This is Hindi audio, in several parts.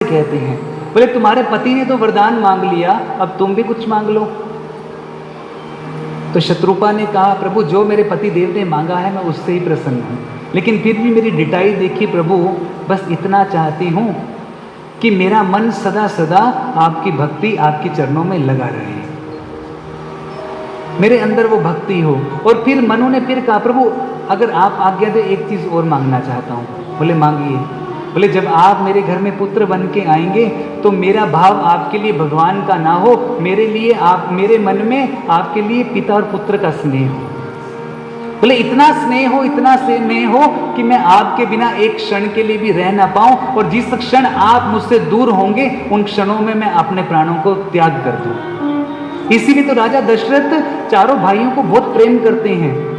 कहते हैं। बोले तुम्हारे पति ने तो वरदान मांग लिया, अब तुम भी कुछ मांग लो। तो शत्रुपा ने कहा, प्रभु जो मेरे पति देव ने मांगा है मैं उससे ही प्रसन्न हूँ, लेकिन फिर भी मेरी डिटाई देखी प्रभु, बस इतना चाहती हूँ कि मेरा मन सदा सदा आपकी भक्ति, आपके चरणों में लगा रहे, मेरे अंदर वो भक्ति हो। और फिर मनु ने फिर कहा, प्रभु अगर आप आज्ञा दे एक चीज़ और मांगना चाहता हूँ। बोले मांगिए। बोले जब आप मेरे घर में पुत्र बन के आएंगे तो मेरा भाव आपके लिए भगवान का ना हो, मेरे लिए आप, मेरे मन में आपके लिए पिता और पुत्र का स्नेह हो। बोले इतना स्नेह हो, इतना स्नेह हो कि मैं आपके बिना एक क्षण के लिए भी रह ना पाऊं, और जिस क्षण आप मुझसे दूर होंगे उन क्षणों में मैं अपने प्राणों को त्याग कर दूं। इसीलिए तो राजा दशरथ चारों भाइयों को बहुत प्रेम करते हैं,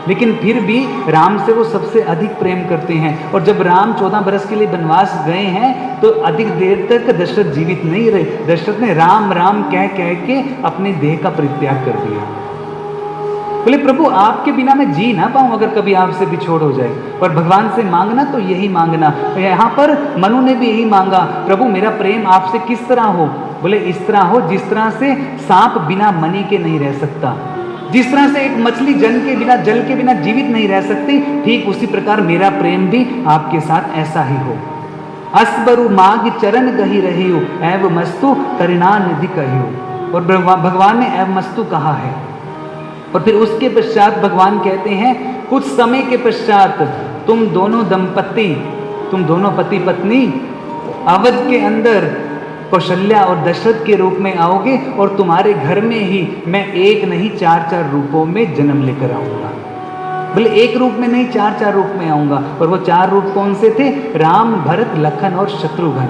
लेकिन फिर भी राम से वो सबसे अधिक प्रेम करते हैं। और जब राम 14 बरस के लिए वनवास गए हैं तो अधिक देर तक दशरथ जीवित नहीं रहे। दशरथ ने राम राम कह कह के अपने देह का परित्याग कर दिया। बोले प्रभु आपके बिना मैं जी ना पाऊं अगर कभी आपसे बिछोड़ हो जाए, पर भगवान से मांगना तो यही मांगना। यहाँ पर मनु ने भी यही मांगा, प्रभु मेरा प्रेम आपसे किस तरह हो। बोले इस तरह हो जिस तरह से सांप बिना मणि के नहीं रह सकता, जिस तरह से एक मछली जल के बिना जीवित नहीं रह सकती, ठीक उसी प्रकार मेरा प्रेम भी आपके साथ ऐसा ही हो। असबरु माग चरण गही रही हो, एव मस्तु करुणा निधि कही हो। और भगवान ने एव मस्तु कहा है। और फिर उसके पश्चात भगवान कहते हैं, कुछ समय के पश्चात तुम दोनों पति पत्नी अवध के अंदर कौशल्या और दशरथ के रूप में आओगे, और तुम्हारे घर में ही मैं एक नहीं 4-4 रूपों में जन्म लेकर आऊंगा। बोले एक रूप में नहीं 4-4 रूप में आऊंगा। और वो 4 रूप कौन से थे? राम, भरत, लखन और शत्रुघ्न।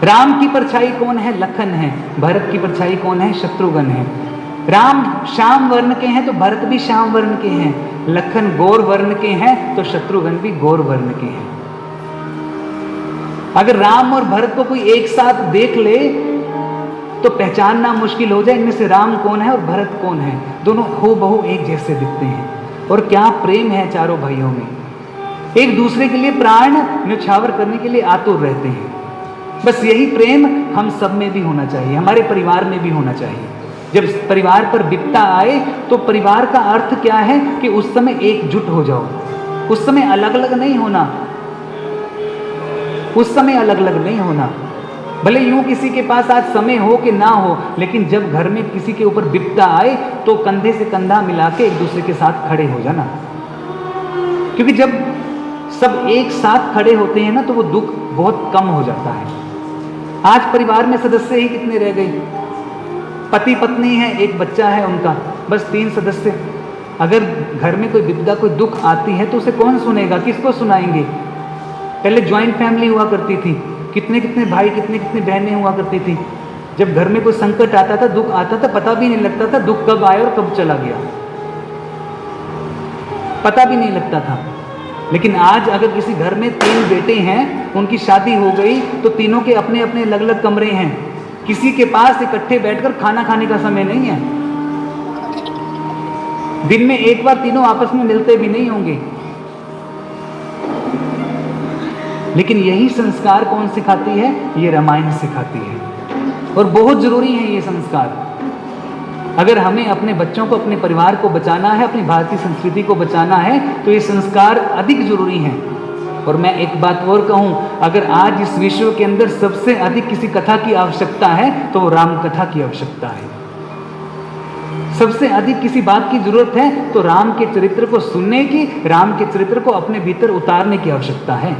राम की परछाई कौन है? लखन है। भरत की परछाई कौन है? शत्रुघ्न है। राम श्याम वर्ण के हैं तो भरत भी श्याम वर्ण के हैं, लखन गौर वर्ण के हैं तो शत्रुघ्न भी गौर वर्ण के हैं। अगर राम और भरत को कोई एक साथ देख ले तो पहचानना मुश्किल हो जाए इनमें से राम कौन है और भरत कौन है। दोनों हूबहू एक जैसे दिखते हैं। और क्या प्रेम है चारों भाइयों में, एक दूसरे के लिए प्राण न्यौछावर करने के लिए आतुर रहते हैं। बस यही प्रेम हम सब में भी होना चाहिए, हमारे परिवार में भी होना चाहिए। जब परिवार पर विपदा आए तो परिवार का अर्थ क्या है कि उस समय एकजुट हो जाओ, उस समय अलग अलग नहीं होना, उस समय अलग अलग नहीं होना। भले यूं किसी के पास आज समय हो कि ना हो, लेकिन जब घर में किसी के ऊपर विपदा आए तो कंधे से कंधा मिला के एक दूसरे के साथ खड़े हो जाना, क्योंकि जब सब एक साथ खड़े होते हैं ना तो वो दुख बहुत कम हो जाता है। आज परिवार में सदस्य ही कितने रह गए? पति पत्नी है, एक बच्चा है उनका, बस 3 सदस्य। अगर घर में कोई विपदा, कोई दुख आती है तो उसे कौन सुनेगा, किसको सुनाएंगे? पहले ज्वाइंट फैमिली हुआ करती थी, कितने कितने भाई, कितने कितने बहनें हुआ करती थी। जब घर में कोई संकट आता था, दुख आता था, पता भी नहीं लगता था दुख कब आया और कब चला गया, पता भी नहीं लगता था। लेकिन आज अगर किसी घर में 3 बेटे हैं, उनकी शादी हो गई तो तीनों के अपने अपने अलग अलग कमरे हैं, किसी के पास इकट्ठे बैठकर खाना खाने का समय नहीं है। दिन में एक बार तीनों आपस में मिलते भी नहीं होंगे। लेकिन यही संस्कार कौन सिखाती है? ये रामायण सिखाती है, और बहुत जरूरी है ये संस्कार। अगर हमें अपने बच्चों को, अपने परिवार को बचाना है, अपनी भारतीय संस्कृति को बचाना है, तो ये संस्कार अधिक जरूरी हैं। और मैं एक बात और कहूं, अगर आज इस विश्व के अंदर सबसे अधिक किसी कथा की आवश्यकता है तो वो राम कथा की आवश्यकता है। सबसे अधिक किसी बात की जरूरत है तो राम के चरित्र को सुनने की, राम के चरित्र को अपने भीतर उतारने की आवश्यकता है।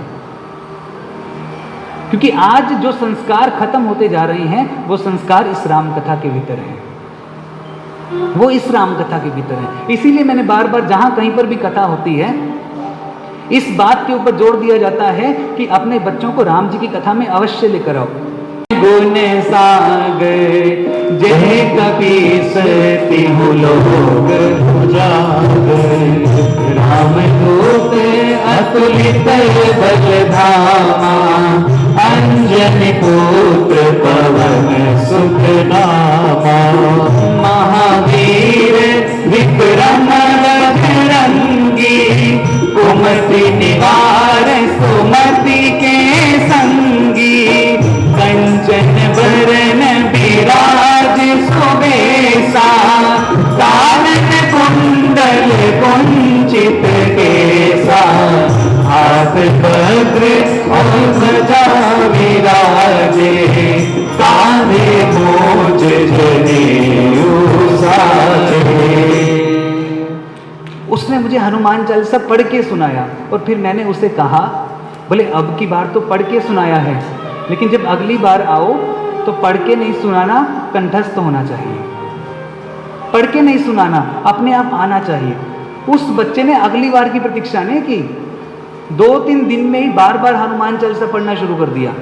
क्योंकि आज जो संस्कार खत्म होते जा रहे हैं वो संस्कार इस राम कथा के भीतर है, वो इस राम कथा के भीतर है। इसीलिए मैंने बार बार जहां कहीं पर भी कथा होती है इस बात के ऊपर जोर दिया जाता है कि अपने बच्चों को राम जी की कथा में अवश्य लेकर आओ। गुण सागर जय कपीस तिहु लोग उजागर, राम दूत अतुलित बल धामा, अंजनी पुत्र पवन सुत नामा, महावीर विक्रम रंगी, कुमति निवार सुमति के संग, हनुमान चालीसा पढ़ के सुनाया और फिर मैंने उसे कहा, बोले अब की बार तो पढ़ के सुनाया है, लेकिन जब अगली बार आओ तो पढ़ के नहीं सुनाना, कंठस्थ होना चाहिए। पढ़ के नहीं सुनाना, अपने आप आना चाहिए। उस बच्चे ने अगली बार की प्रतीक्षा नहीं की, 2-3 दिन में ही बार बार हनुमान चालीसा पढ़ना शुरू कर दिया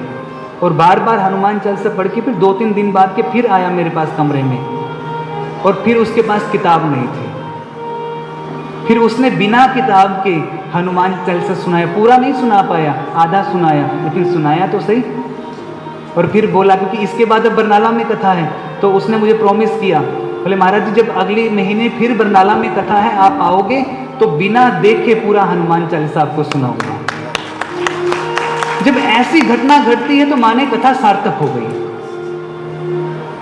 और बार बार हनुमान चालीसा पढ़ के फिर 2-3 दिन बाद के फिर आया मेरे पास कमरे में और फिर उसके पास किताब नहीं थी। फिर उसने बिना किताब के हनुमान चालीसा सुनाया, पूरा नहीं सुना पाया, आधा सुनाया, लेकिन सुनाया तो सही। और फिर बोला, क्योंकि इसके बाद अब बरनाला में कथा है, तो उसने मुझे प्रॉमिस किया, बोले महाराज जी जब अगले महीने फिर बरनाला में कथा है आप आओगे तो बिना देखे पूरा हनुमान चालीसा आपको सुनाऊंगा। जब ऐसी घटना घटती है तो माने कथा सार्थक हो गई।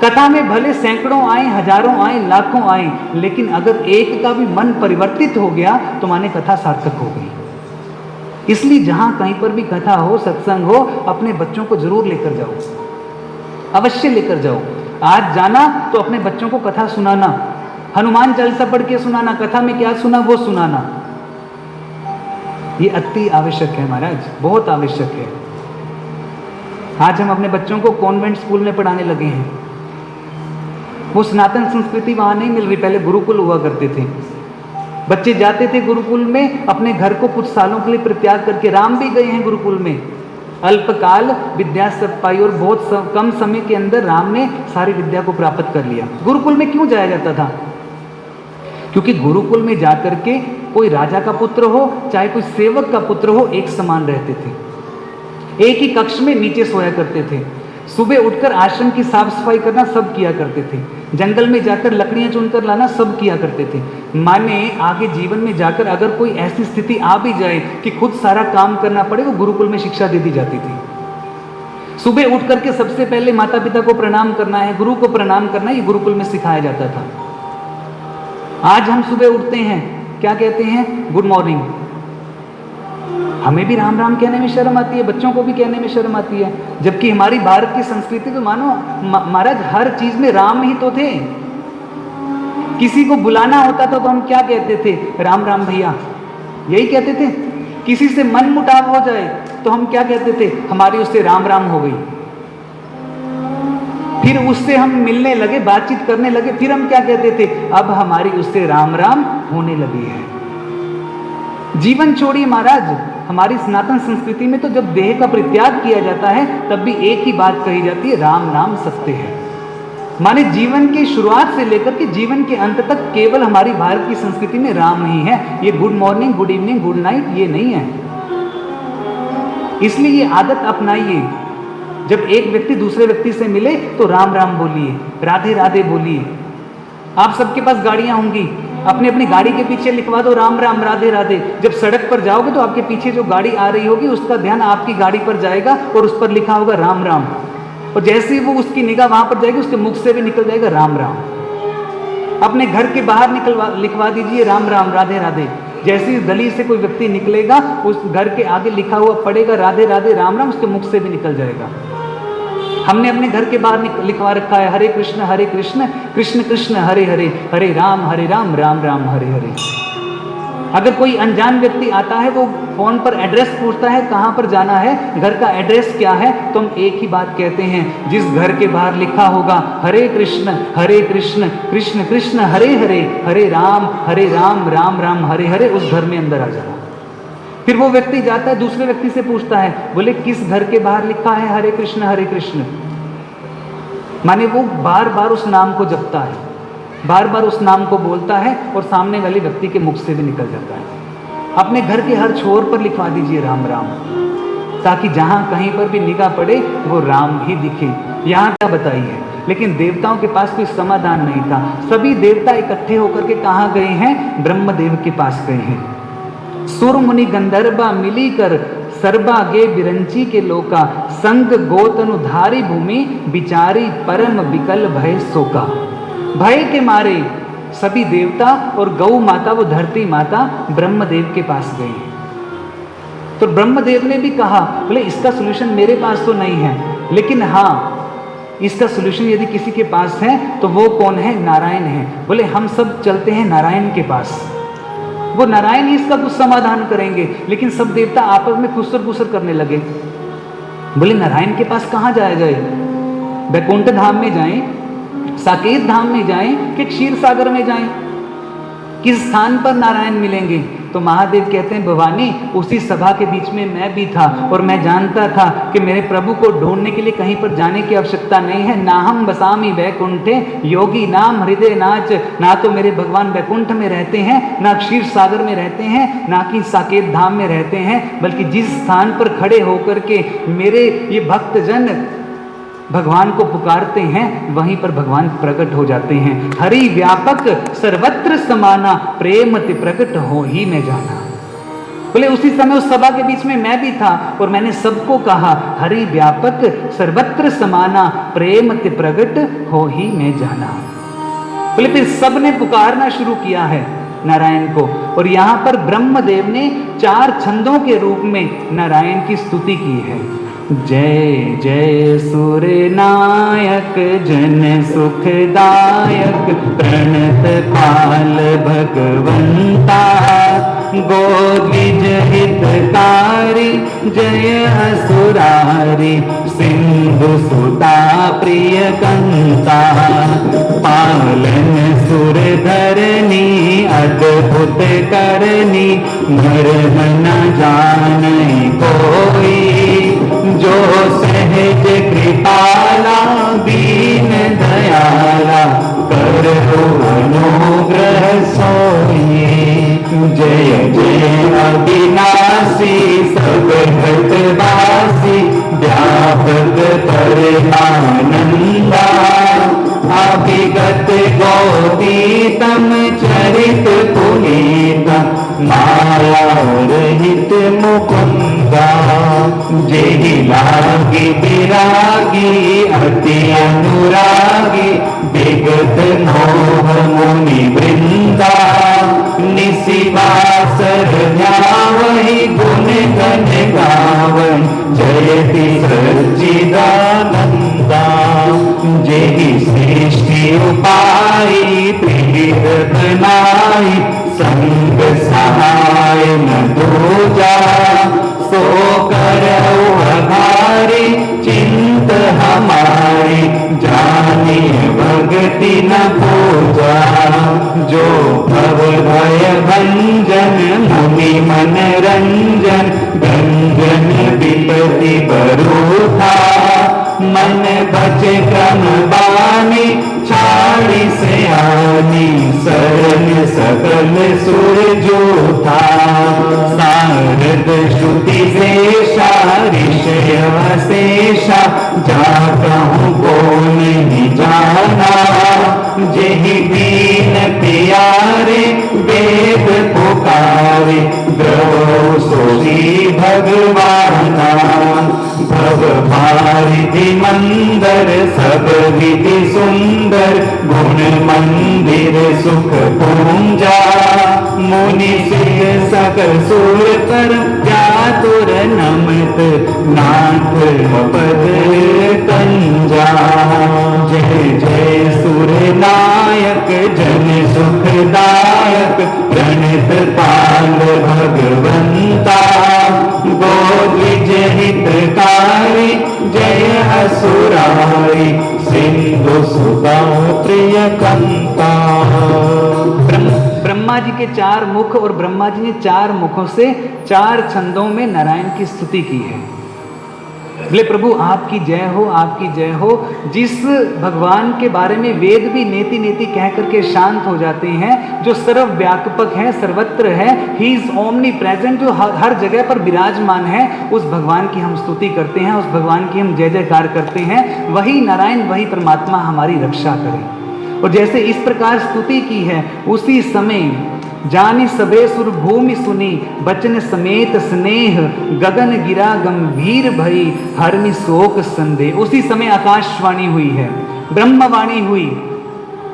कथा में भले सैकड़ों आए, हजारों आए, लाखों आए, लेकिन अगर एक का भी मन परिवर्तित हो गया तो माने कथा सार्थक हो गई। इसलिए जहां कहीं पर भी कथा हो, सत्संग हो, अपने बच्चों को जरूर लेकर जाओ, अवश्य लेकर जाओ। आज जाना तो अपने बच्चों को कथा सुनाना, हनुमान चालीसा पढ़ के सुनाना, कथा में क्या सुना वो सुनाना। ये अति आवश्यक है महाराज, बहुत आवश्यक है। आज हम अपने बच्चों को कॉन्वेंट स्कूल में पढ़ाने लगे हैं। वो सनातन संस्कृति वहां नहीं मिल रही, पहले गुरुकुल हुआ करते थे। बच्चे जाते थे गुरुकुल में, अपने घर को कुछ सालों के लिए परित्याग करके, राम भी गए हैं गुरुकुल में, अल्पकाल विद्या सब पाई और बहुत कम समय के अंदर राम ने सारी विद्या को प्राप्त कर लिया। गुरुकुल में क्यों जाया जाता था? क्योंकि गुरुकुल में जाकर के कोई राजा का पुत्र हो चाहे कोई सेवक का पुत्र हो, एक समान रहते थे, एक ही कक्ष में नीचे सोया करते थे। सुबह उठकर आश्रम की साफ सफाई करना सब किया करते थे, जंगल में जाकर लकड़ियां चुनकर लाना सब किया करते थे। माने आगे जीवन में जाकर अगर कोई ऐसी स्थिति आ भी जाए कि खुद सारा काम करना पड़े, वो गुरुकुल में शिक्षा दे दी जाती थी। सुबह उठ करके सबसे पहले माता पिता को प्रणाम करना है, गुरु को प्रणाम करना है, ये गुरुकुल में सिखाया जाता था। आज हम सुबह उठते हैं, क्या कहते हैं? Good morning. हमें भी राम राम कहने में शर्म आती है, बच्चों को भी कहने में शर्म आती है, जबकि हमारी भारत की संस्कृति तो मानो महाराज हर चीज में राम ही तो थे। किसी को बुलाना होता था तो हम क्या कहते थे? राम राम भैया, यही कहते थे। किसी से मन मुटाव हो जाए तो हम क्या कहते थे? हमारी उससे राम राम हो गई। फिर उससे हम मिलने लगे, बातचीत करने लगे, फिर हम क्या कहते थे? अब हमारी उससे राम राम होने लगी है। जीवन छोड़िए महाराज, हमारी सनातन संस्कृति में तो जब देह का परित्याग किया जाता है तब भी एक ही बात कही जाती है, राम नाम सत्य है। माने जीवन की शुरुआत से लेकर के जीवन के अंत तक केवल हमारी भारत की संस्कृति में राम नहीं है। ये good morning, good evening, good night ये नहीं है। इसलिए ये आदत अपनाइए, जब एक व्यक्ति दूसरे व्यक्ति से मिले तो राम राम बोलिए, राधे राधे बोलिए। आप सबके पास गाड़ियां होंगी, अपनी अपनी गाड़ी के पीछे लिखवा दो राम राम राधे राधे। जब सड़क पर जाओगे तो आपके पीछे जो गाड़ी आ रही होगी उसका ध्यान आपकी गाड़ी पर जाएगा और उस पर लिखा होगा राम राम, और जैसे ही वो उसकी निगाह वहां पर जाएगी उसके मुख से भी निकल जाएगा राम राम। अपने घर के बाहर लिखवा दीजिए राम राम राधे राधे। जैसे ही गली से कोई व्यक्ति निकलेगा उस घर के आगे लिखा हुआ पड़ेगा राधे राधे राम राम, उसके मुख से भी निकल जाएगा। हमने अपने घर के बाहर लिखवा रखा है हरे कृष्ण कृष्ण कृष्ण हरे हरे, हरे राम राम राम हरे हरे। अगर कोई अनजान व्यक्ति आता है, वो फोन पर एड्रेस पूछता है कहाँ पर जाना है, घर का एड्रेस क्या है, तो हम एक ही बात कहते हैं, जिस घर के बाहर लिखा होगा हरे कृष्ण कृष्ण कृष्ण हरे हरे, हरे राम राम राम हरे हरे, उस घर में अंदर आ जाना। फिर वो व्यक्ति जाता है दूसरे व्यक्ति से पूछता है, बोले किस घर के बाहर लिखा है हरे कृष्ण, माने वो बार बार उस नाम को जपता है, बार बार उस नाम को बोलता है और सामने वाले व्यक्ति के मुख से भी निकल जाता है। अपने घर के हर छोर पर लिखवा दीजिए राम राम, ताकि जहां कहीं पर भी निगाह पड़े वो राम ही दिखे। यहाँ क्या बताइए, लेकिन देवताओं के पास कोई समाधान नहीं था। सभी देवता इकट्ठे होकर के कहाँ गए हैं? ब्रह्मदेव के पास गए हैं। सुर मुनि गंधर्वा मिली कर सर्बा गे बिरंची के लोका, संग गोतनुधारी भूमि बिचारी परम विकल भय शोका। भय के मारे सभी देवता और गौ माता, वो धरती माता ब्रह्मदेव के पास गए। तो ब्रह्मदेव ने भी कहा, बोले इसका सलूशन मेरे पास तो नहीं है, लेकिन हाँ इसका सलूशन यदि किसी के पास है तो वो कौन है? नारायण है। बोले हम सब चलते हैं नारायण के पास। वो नारायण ही इसका कुछ समाधान करेंगे। लेकिन सब देवता आपस में खुसर फुसर करने लगे। बोले नारायण के पास कहाँ जाया जाए, वैकुंठ धाम में जाएं, साकेत धाम में जाएं कि क्षीर सागर में जाएं, किस स्थान पर नारायण मिलेंगे? तो महादेव कहते हैं भवानी, उसी सभा के बीच में मैं भी था और मैं जानता था कि मेरे प्रभु को ढूंढने के लिए कहीं पर जाने की आवश्यकता नहीं है। ना हम बसामी वैकुंठे योगी नाम हृदय नाच, ना तो मेरे भगवान वैकुंठ में रहते हैं, ना क्षीर सागर में रहते हैं, ना कि साकेत धाम में रहते हैं, बल्कि जिस स्थान पर खड़े होकर के मेरे ये भक्तजन भगवान को पुकारते हैं वहीं पर भगवान प्रकट हो जाते हैं। हरि व्यापक सर्वत्र समाना, प्रेम ते प्रकट हो ही में जाना। बोले उसी समय उस सभा के बीच में मैं भी था और मैंने सबको कहा हरि व्यापक सर्वत्र समाना, प्रेम ते प्रकट हो ही में जाना। बोले फिर सबने पुकारना शुरू किया है नारायण को, और यहां पर ब्रह्मदेव ने 4 छंदों के रूप में नारायण की स्तुति की है। जय जय सुर नायक जन सुखदायक, प्रणत पाल भगवंता, गोद्विज हितकारी जय असुरारी, सिंधु सुता प्रिय कंता, पालन सुर धरनी अद्भुत करनी, धर्म न जानई कोई, जो सहज कृपाला दीन दयाला, करहु अनुग्रह सोई। जय जय अविनाशी सब घटवासी, व्यापक परमानंदा, अभिगत गौतीतम चरित पुनीता, माया रहित मुकुंदा, जेहि लागी विरागी अति अनुरागी, विगत मोह मुनि वृंदा, निशिवासर ध्यावहि गुण गण गावन्, जयति सच्चिदानंदा, जेहि सृष्टि उपाई त्रिविध बनाई, संग सहाय न दूजा, सो करऊ आधारी चिंत हमारी, जाने भगति न पूजा, जो भव भय भंजन मुनि मन रंजन, गंजन विपति बरूथा, मन बचे क्रम बानी, छाड़ी से आनी, शरण सकल सुर जोथा, सारद श्रुति शेषा ऋषय शेषा, जा कहूँ को नहीं जाना, जेहि दीन प्यारे वेद पुकारे, द्रव सोई भगवाना, भव भारिधि मंदर सब विधि सुंदर, गुण मंदिर सुख पूंजा, मुनि सिर सकल सुर कर, जातुर नमत नाथ पद कंजा। जय जय सुर नायक जन सुखदायक, प्रणत पाल भगवंता, गोद्विज हितकारी जय असुरारी, सिंधु सुता प्रिय कंता। ब्रह्मा जी के 4 मुख और ब्रह्मा जी ने 4 मुखों से 4 छंदों में नारायण की स्तुति की है। बोले प्रभु आपकी जय हो, आपकी जय हो। जिस भगवान के बारे में वेद भी नेति नेति कह करके शांत हो जाते हैं, जो सर्वव्यापक है, सर्वत्र है, ही इज ओमनी प्रेजेंट, जो हर जगह पर विराजमान है, उस भगवान की हम स्तुति करते हैं, उस भगवान की हम जय जयकार करते हैं। वही नारायण, वही परमात्मा हमारी रक्षा करे। और जैसे इस प्रकार स्तुति की है, उसी समय जानि सबे सुर भूमि सुनी, बचन समेत स्नेह, गगन गिरा गंभीर भई, हरनि शोक संदेह। उसी समय आकाशवाणी हुई है, ब्रह्मवाणी हुई,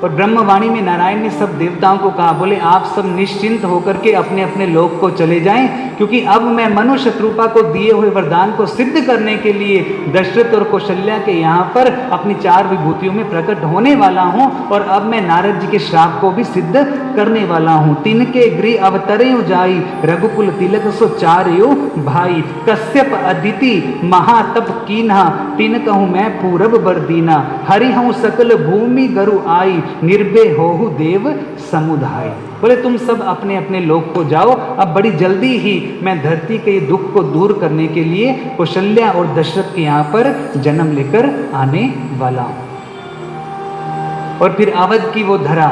और ब्रह्मवाणी में नारायण ने सब देवताओं को कहा, बोले आप सब निश्चिंत होकर के अपने अपने लोक को चले जाएं, क्योंकि अब मैं मनु शत्रुपा को दिए हुए वरदान को सिद्ध करने के लिए दशरथ और कौशल्या के यहाँ पर अपनी 4 विभूतियों में प्रकट होने वाला हूँ, और अब मैं नारद जी के श्राप को भी सिद्ध करने वाला हूँ। तिनके गृह अवतरयो जाई, रघुकुल तिलक सो चारयो भाई, कश्यप अदिति महातप कीन्हा, तिन कहूँ मैं पूरब बरदीना, हरि हूँ सकल भूमि गरु आई, निर्भय होहु देव समुदाय। बोले तुम सब अपने अपने लोक को जाओ, अब बड़ी जल्दी ही मैं धरती के दुख को दूर करने के लिए कौशल्या और दशरथ के यहाँ पर जन्म लेकर आने वाला हूँ। और फिर अवध की वो धरा